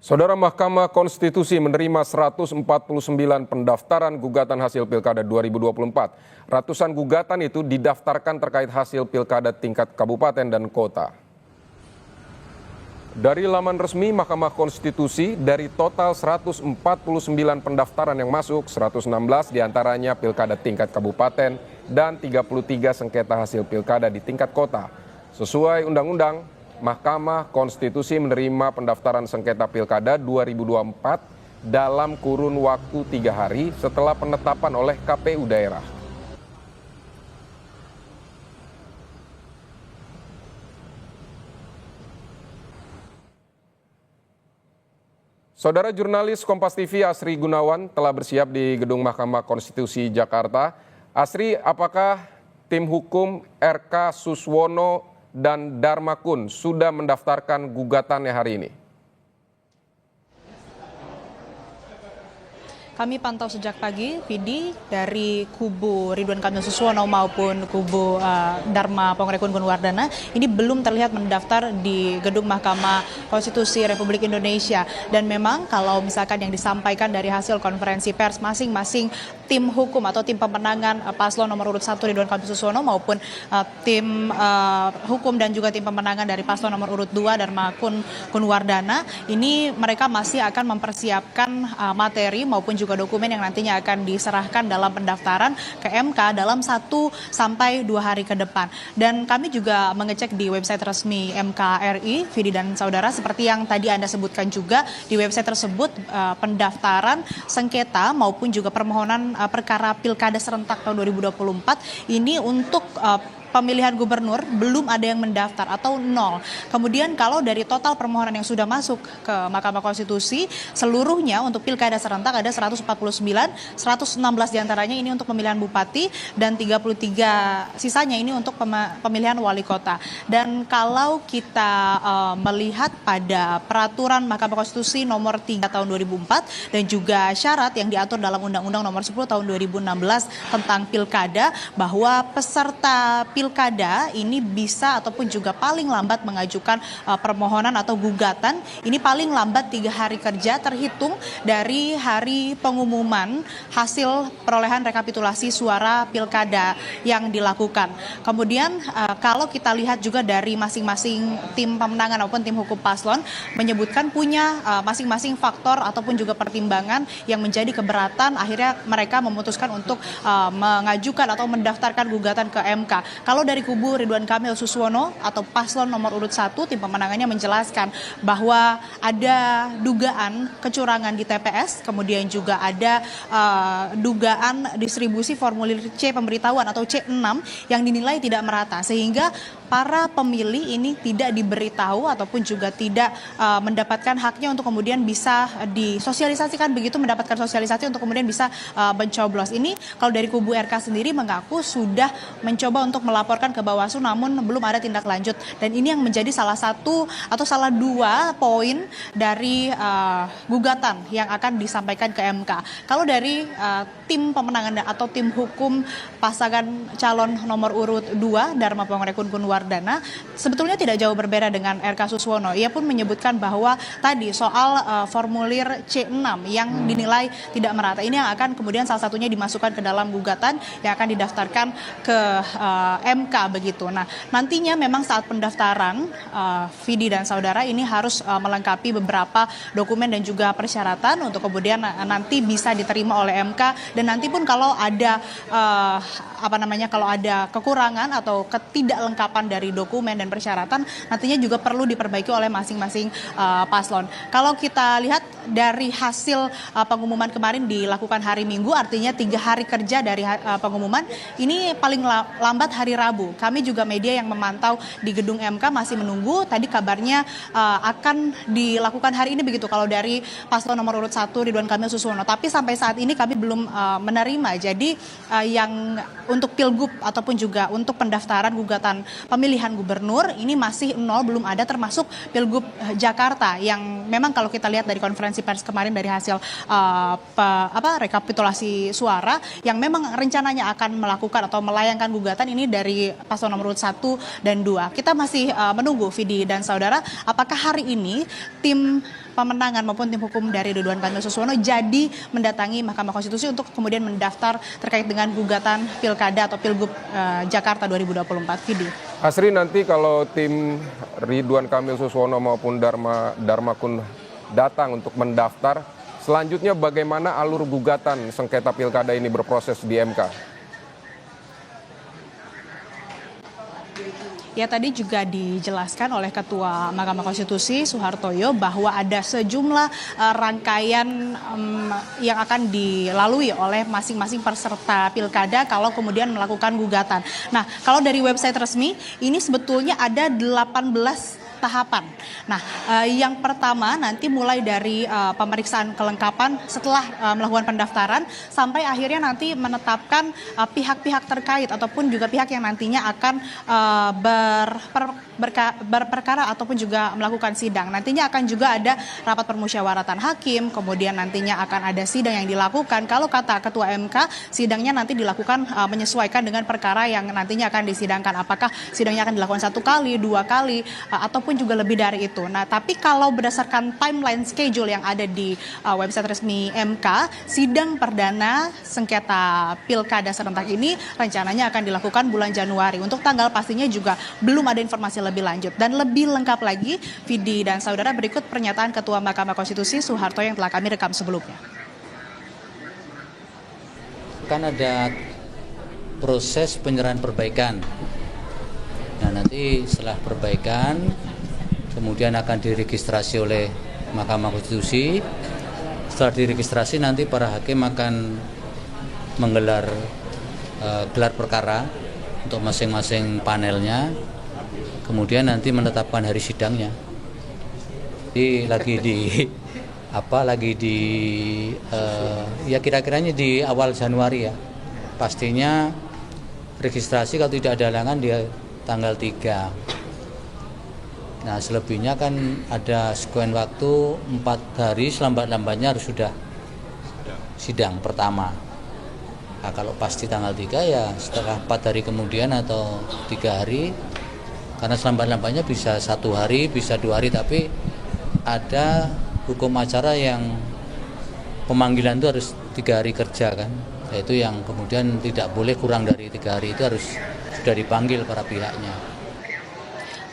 Saudara, Mahkamah Konstitusi menerima 149 pendaftaran gugatan hasil Pilkada 2024. Ratusan gugatan itu didaftarkan terkait hasil Pilkada tingkat kabupaten dan kota. Dari laman resmi Mahkamah Konstitusi, dari total 149 pendaftaran yang masuk, 116 diantaranya Pilkada tingkat kabupaten dan 33 sengketa hasil Pilkada di tingkat kota. Sesuai undang-undang, Mahkamah Konstitusi menerima pendaftaran sengketa Pilkada 2024 dalam kurun waktu 3 hari setelah penetapan oleh KPU daerah. Saudara, jurnalis Kompas TV Asri Gunawan telah bersiap di Gedung Mahkamah Konstitusi Jakarta. Asri, apakah tim hukum RK Suswono dan Dharma Kun sudah mendaftarkan gugatannya hari ini? Kami pantau sejak pagi, Vidi, dari kubu Ridwan Kamil Suswono maupun kubu Dharma Pongrekun Gunwardana, ini belum terlihat mendaftar di Gedung Mahkamah Konstitusi Republik Indonesia. Dan memang kalau misalkan yang disampaikan dari hasil konferensi pers masing-masing tim hukum atau tim pemenangan paslon nomor urut 1 Ridwan Kamil Suswono maupun tim hukum dan juga tim pemenangan dari paslon nomor urut 2 Dharma Gunwardana, ini mereka masih akan mempersiapkan materi maupun juga dokumen yang nantinya akan diserahkan dalam pendaftaran ke MK dalam 1 sampai 2 hari ke depan. Dan kami juga mengecek di website resmi MKRI, Vidi dan Saudara, seperti yang tadi Anda sebutkan juga, di website tersebut pendaftaran sengketa maupun juga permohonan perkara Pilkada serentak tahun 2024 ini untuk pemilihan gubernur belum ada yang mendaftar atau nol. Kemudian kalau dari total permohonan yang sudah masuk ke Mahkamah Konstitusi, seluruhnya untuk Pilkada serentak ada 149, 116 diantaranya ini untuk pemilihan bupati dan 33 sisanya ini untuk pemilihan wali kota. Dan kalau kita melihat pada peraturan Mahkamah Konstitusi nomor 3 tahun 2004 dan juga syarat yang diatur dalam Undang-Undang nomor 10 tahun 2016 tentang Pilkada, bahwa peserta Pilkada ini bisa ataupun juga paling lambat mengajukan permohonan atau gugatan ini paling lambat 3 hari kerja terhitung dari hari pengumuman hasil perolehan rekapitulasi suara Pilkada yang dilakukan. Kemudian kalau kita lihat juga dari masing-masing tim pemenangan maupun tim hukum paslon menyebutkan punya masing-masing faktor ataupun juga pertimbangan yang menjadi keberatan, akhirnya mereka memutuskan untuk mengajukan atau mendaftarkan gugatan ke MK. Kalau dari kubu Ridwan Kamil Suswono atau paslon nomor urut 1, tim pemenangannya menjelaskan bahwa ada dugaan kecurangan di TPS, kemudian juga ada dugaan distribusi formulir C pemberitahuan atau C6 yang dinilai tidak merata, sehingga para pemilih ini tidak diberitahu ataupun juga tidak mendapatkan haknya untuk kemudian bisa disosialisasikan, begitu mendapatkan sosialisasi untuk kemudian bisa mencoblos. Ini kalau dari kubu RK sendiri mengaku sudah mencoba untuk melaporkan ke Bawaslu namun belum ada tindak lanjut, dan ini yang menjadi salah satu atau salah 2 poin dari gugatan yang akan disampaikan ke MK. Kalau dari tim pemenangan atau tim hukum pasangan calon nomor urut 2 Dharma Pongrekun Gunwardana sebetulnya tidak jauh berbeda dengan RK Suswono. Ia pun menyebutkan bahwa tadi soal formulir C6 yang dinilai tidak merata ini yang akan kemudian salah satunya dimasukkan ke dalam gugatan yang akan didaftarkan ke MK begitu. Nah, nantinya memang saat pendaftaran Vidi dan Saudara ini harus melengkapi beberapa dokumen dan juga persyaratan untuk kemudian nanti bisa diterima oleh MK, dan nanti pun kalau ada kalau ada kekurangan atau ketidaklengkapan dari dokumen dan persyaratan nantinya juga perlu diperbaiki oleh masing-masing paslon. Kalau kita lihat dari hasil pengumuman kemarin dilakukan hari Minggu, artinya 3 hari kerja dari pengumuman, ini paling lambat hari Rabu. Kami juga media yang memantau di gedung MK masih menunggu, tadi kabarnya akan dilakukan hari ini begitu kalau dari paslon nomor urut 1 Ridwan Kamil Suswono. Tapi sampai saat ini kami belum menerima. Jadi yang untuk Pilgub ataupun juga untuk pendaftaran gugatan pemilihan gubernur ini masih nol, belum ada, termasuk Pilgub Jakarta yang memang kalau kita lihat dari konferensi pers kemarin dari hasil rekapitulasi suara yang memang rencananya akan melakukan atau melayangkan gugatan ini dari dari paslon nomor urut 1 dan 2. Kita masih menunggu Vidi dan saudara, apakah hari ini tim pemenangan maupun tim hukum dari Ridwan Kamil Suswono jadi mendatangi Mahkamah Konstitusi untuk kemudian mendaftar terkait dengan gugatan Pilkada atau Pilgub Jakarta 2024. Vidi. Asri, nanti kalau tim Ridwan Kamil Suswono maupun Dharma Kun datang untuk mendaftar, selanjutnya bagaimana alur gugatan sengketa pilkada ini berproses di MK? Ya, tadi juga dijelaskan oleh Ketua Mahkamah Konstitusi Soehartoyo bahwa ada sejumlah rangkaian yang akan dilalui oleh masing-masing peserta pilkada kalau kemudian melakukan gugatan. Nah, kalau dari website resmi ini sebetulnya ada 18 tahapan. Nah, yang pertama nanti mulai dari pemeriksaan kelengkapan setelah melakukan pendaftaran sampai akhirnya nanti menetapkan pihak-pihak terkait ataupun juga pihak yang nantinya akan berperkara ataupun juga melakukan sidang. Nantinya akan juga ada rapat permusyawaratan hakim, kemudian nantinya akan ada sidang yang dilakukan. Kalau kata Ketua MK, sidangnya nanti dilakukan menyesuaikan dengan perkara yang nantinya akan disidangkan. Apakah sidangnya akan dilakukan 1 kali, 2 kali, ataupun juga lebih dari itu. Nah, tapi kalau berdasarkan timeline schedule yang ada di website resmi MK, sidang perdana sengketa pilkada serentak ini rencananya akan dilakukan bulan Januari. Untuk tanggal pastinya juga belum ada informasi lebih lanjut. Dan lebih lengkap lagi, Vidi dan saudara, berikut pernyataan Ketua Mahkamah Konstitusi Soeharto yang telah kami rekam sebelumnya. Kan ada proses penyerahan perbaikan. Nah, nanti setelah perbaikan kemudian akan diregistrasi oleh Mahkamah Konstitusi. Setelah diregistrasi nanti para hakim akan menggelar gelar perkara untuk masing-masing panelnya. Kemudian nanti menetapkan hari sidangnya. Jadi ya kira-kiranya di awal Januari ya. Pastinya registrasi kalau tidak ada halangan di tanggal 3. Nah, selebihnya kan ada sekuen waktu 4 hari, selambat-lambatnya harus sudah sidang pertama. Nah, kalau pasti tanggal 3 ya setelah 4 hari kemudian atau 3 hari, karena selambat-lambatnya bisa 1 hari, bisa 2 hari, tapi ada hukum acara yang pemanggilan itu harus 3 hari kerja kan. Yaitu yang kemudian tidak boleh kurang dari 3 hari, itu harus sudah dipanggil para pihaknya.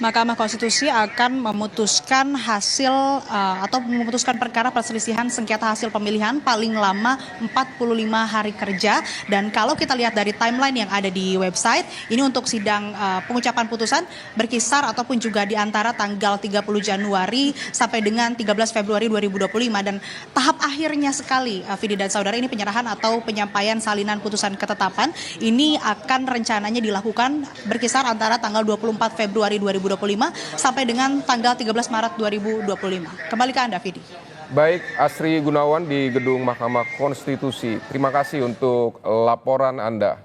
Mahkamah Konstitusi akan memutuskan hasil atau memutuskan perkara perselisihan sengketa hasil pemilihan paling lama 45 hari kerja. Dan kalau kita lihat dari timeline yang ada di website, ini untuk sidang pengucapan putusan berkisar ataupun juga di antara tanggal 30 Januari sampai dengan 13 Februari 2025. Dan tahap akhirnya sekali, Vidi dan saudara, ini penyerahan atau penyampaian salinan putusan ketetapan. Ini akan rencananya dilakukan berkisar antara tanggal 24 Februari 2025 sampai dengan tanggal 13 Maret 2025. Kembali ke Anda, Vidi. Baik, Asri Gunawan di Gedung Mahkamah Konstitusi. Terima kasih untuk laporan Anda.